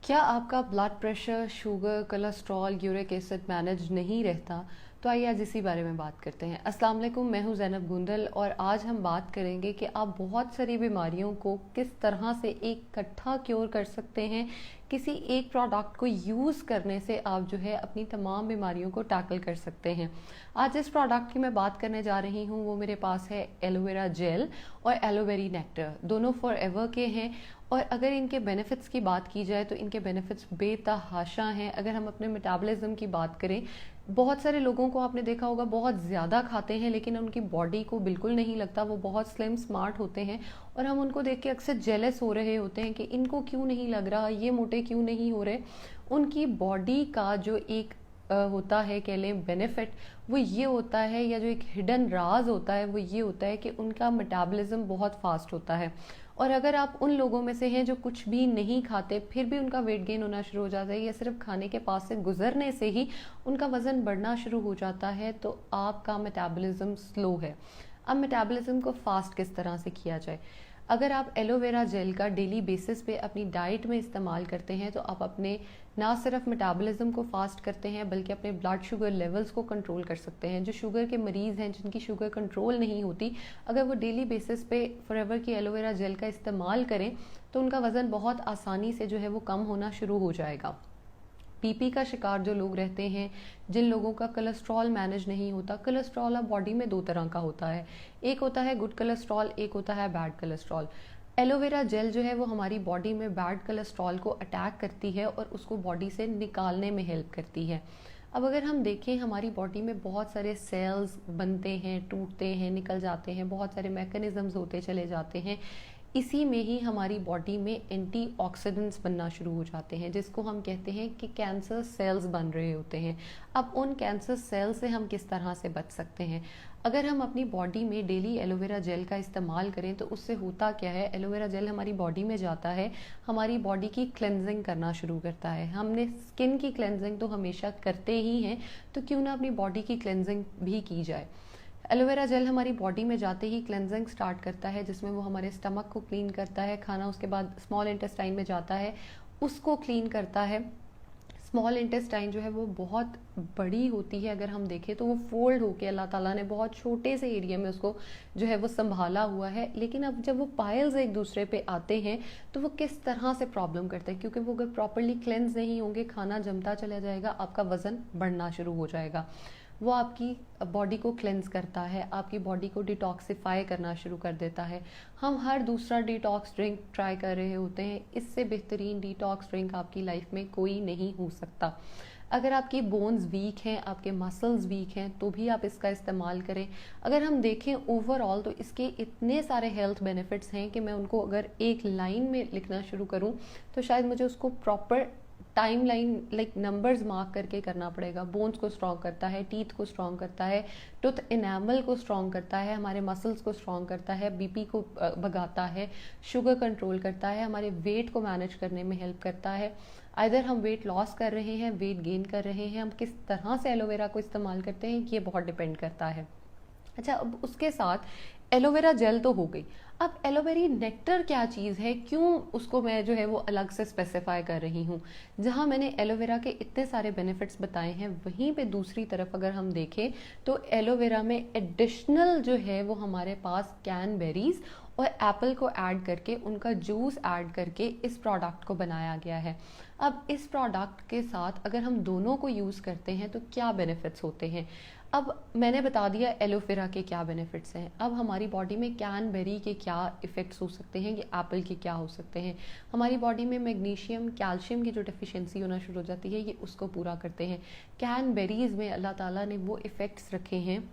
क्या आपका blood pressure, sugar, cholesterol, uric acid manage नहीं रहता? तो आइए आज इसी बारे में बात करते हैं। अस्सलाम वालेकुम, मैं हूं ज़ैनब गुंदल और आज हम बात करेंगे कि आप बहुत सारी बीमारियों को किस तरह से इकट्ठा क्योर कर सकते हैं। किसी एक प्रोडक्ट को यूज़ करने से आप जो है अपनी तमाम बीमारियों को टैकल कर सकते हैं। आज जिस प्रोडक्ट की मैं बात करने जा रही हूँ वो मेरे पास है एलोवेरा जेल और एलोवेरी नेक्टर। दोनों फॉर एवर के हैं और अगर इनके बेनिफिट्स की बात की जाए तो इनके बेनिफिट्स बेतहाशा हैं। अगर हम अपने मेटाबॉलिज्म की बात करें, बहुत सारे लोगों को आपने देखा होगा बहुत ज़्यादा खाते हैं लेकिन उनकी बॉडी को बिल्कुल नहीं लगता, वो बहुत स्लिम स्मार्ट होते हैं और हम उनको देख के अक्सर जेलस हो रहे होते हैं कि इनको क्यों नहीं लग रहा, ये मोटे क्यों नहीं हो रहे। उनकी बॉडी का जो एक होता है कह लें बेनिफिट, वो ये होता है, या जो एक हिडन राज होता है वो ये होता है कि उनका मेटाबॉलिज्म बहुत फास्ट होता है। और अगर आप उन लोगों में से हैं जो कुछ भी नहीं खाते फिर भी उनका वेट गेन होना शुरू हो जाता है या सिर्फ खाने के पास से गुजरने से ही उनका वज़न बढ़ना शुरू हो जाता है, तो आपका मेटाबॉलिज्म स्लो है। अब मेटाबॉलिज्म को फास्ट किस तरह से किया जाए? अगर आप एलोवेरा जेल का डेली बेसिस पे अपनी डाइट में इस्तेमाल करते हैं तो आप अपने ना सिर्फ मेटाबॉलिज्म को फास्ट करते हैं बल्कि अपने ब्लड शुगर लेवल्स को कंट्रोल कर सकते हैं। जो शुगर के मरीज़ हैं जिनकी शुगर कंट्रोल नहीं होती, अगर वो डेली बेसिस पे फॉरएवर की एलोवेरा जेल का इस्तेमाल करें तो उनका वज़न बहुत आसानी से जो है वो कम होना शुरू हो जाएगा। बीपी का शिकार जो लोग रहते हैं, जिन लोगों का कोलेस्ट्रॉल मैनेज नहीं होता, कोलेस्ट्रॉल अब बॉडी में दो तरह का होता है, एक होता है गुड कोलेस्ट्रॉल, एक होता है बैड कोलेस्ट्रॉल। एलोवेरा जेल जो है वो हमारी बॉडी में बैड कोलेस्ट्रॉल को अटैक करती है और उसको बॉडी से निकालने में हेल्प करती है। अब अगर हम देखें, हमारी बॉडी में बहुत सारे सेल्स बनते हैं, टूटते हैं, निकल जाते हैं, बहुत सारे मैकेनिज्म्स होते चले जाते हैं। इसी में ही हमारी बॉडी में एंटीऑक्सीडेंट्स बनना शुरू हो जाते हैं, जिसको हम कहते हैं कि कैंसर सेल्स बन रहे होते हैं। अब उन कैंसर सेल से हम किस तरह से बच सकते हैं? अगर हम अपनी बॉडी में डेली एलोवेरा जेल का इस्तेमाल करें तो उससे होता क्या है, एलोवेरा जेल हमारी बॉडी में जाता है, हमारी बॉडी की क्लेंजिंग करना शुरू करता है। हमने स्किन की क्लेंजिंग तो हमेशा करते ही हैं, तो क्यों ना अपनी बॉडी की क्लेंजिंग भी की जाए। एलोवेरा जेल हमारी बॉडी में जाते ही क्लेंजिंग स्टार्ट करता है, जिसमें वो हमारे स्टमक को क्लीन करता है, खाना उसके बाद स्मॉल इंटेस्टाइन में जाता है, उसको क्लीन करता है। स्मॉल इंटेस्टाइन जो है वो बहुत बड़ी होती है, अगर हम देखें तो वो फोल्ड होके अल्लाह ताला ने बहुत छोटे से एरिया में उसको जो है वो संभाला हुआ है। लेकिन अब जब वो पाइल्स एक दूसरे पे आते हैं तो वो किस तरह से प्रॉब्लम करते हैं, क्योंकि वो अगर प्रॉपरली क्लेंस नहीं होंगे, खाना जमता चला जाएगा, आपका वज़न बढ़ना शुरू हो जाएगा। वो आपकी बॉडी को क्लेंस करता है, आपकी बॉडी को डिटॉक्सिफाई करना शुरू कर देता है। हम हर दूसरा डिटॉक्स ड्रिंक ट्राई कर रहे होते हैं, इससे बेहतरीन डिटॉक्स ड्रिंक आपकी लाइफ में कोई नहीं हो सकता। अगर आपकी बोन्स वीक हैं, आपके मसल्स वीक हैं, तो भी आप इसका इस्तेमाल करें। अगर हम देखें ओवरऑल तो इसके इतने सारे हेल्थ बेनिफिट्स हैं कि मैं उनको अगर एक लाइन में लिखना शुरू करूं तो शायद मुझे उसको proper time line like numbers mark करके करना पड़ेगा। बोन्स को स्ट्रॉन्ग करता है, टीथ को स्ट्रॉन्ग करता है, टूथ इनेमल को स्ट्रॉन्ग करता है, हमारे मसल्स को स्ट्रॉन्ग करता है, बीपी को भगाता है, शुगर कंट्रोल करता है, हमारे वेट को मैनेज करने में हेल्प करता है। आइदर हम वेट लॉस कर रहे हैं, वेट गेन कर रहे हैं, हम किस तरह से एलोवेरा को इस्तेमाल करते हैं ये बहुत डिपेंड करता है। अच्छा, अब उसके साथ एलोवेरा जेल तो हो गई, अब एलोवेरी नेक्टर क्या चीज़ है, क्यों उसको मैं जो है वो अलग से स्पेसिफाई कर रही हूँ। जहाँ मैंने एलोवेरा के इतने सारे बेनिफिट्स बताए हैं, वहीं पे दूसरी तरफ अगर हम देखें तो एलोवेरा में एडिशनल जो है वो हमारे पास कैनबेरीज और एप्पल को ऐड करके, उनका जूस ऐड करके इस प्रोडक्ट को बनाया गया है। अब इस प्रोडक्ट के साथ अगर हम दोनों को यूज़ करते हैं तो क्या बेनिफिट्स होते हैं। अब मैंने बता दिया एलोवेरा के क्या बेनिफिट्स हैं, अब हमारी बॉडी में कैनबेरी के क्या इफ़ेक्ट्स हो सकते हैं, ये एप्पल के क्या हो सकते हैं। हमारी बॉडी में मैग्नीशियम, कैल्शियम की जो डेफिशिएंसी होना शुरू हो जाती है, ये उसको पूरा करते हैं। कैनबेरीज में अल्लाह ताला ने वो इफ़ेक्ट्स रखे हैं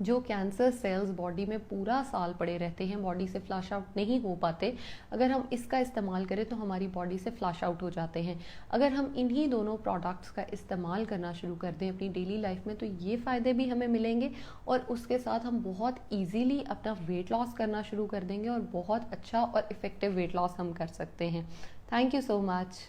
जो कैंसर सेल्स बॉडी में पूरा साल पड़े रहते हैं, बॉडी से फ्लश आउट नहीं हो पाते, अगर हम इसका इस्तेमाल करें तो हमारी बॉडी से फ्लश आउट हो जाते हैं। अगर हम इन्हीं दोनों प्रोडक्ट्स का इस्तेमाल करना शुरू कर दें अपनी डेली लाइफ में तो ये फ़ायदे भी हमें मिलेंगे और उसके साथ हम बहुत ईजीली अपना वेट लॉस करना शुरू कर देंगे और बहुत अच्छा और इफ़ेक्टिव वेट लॉस हम कर सकते हैं। Thank you so much.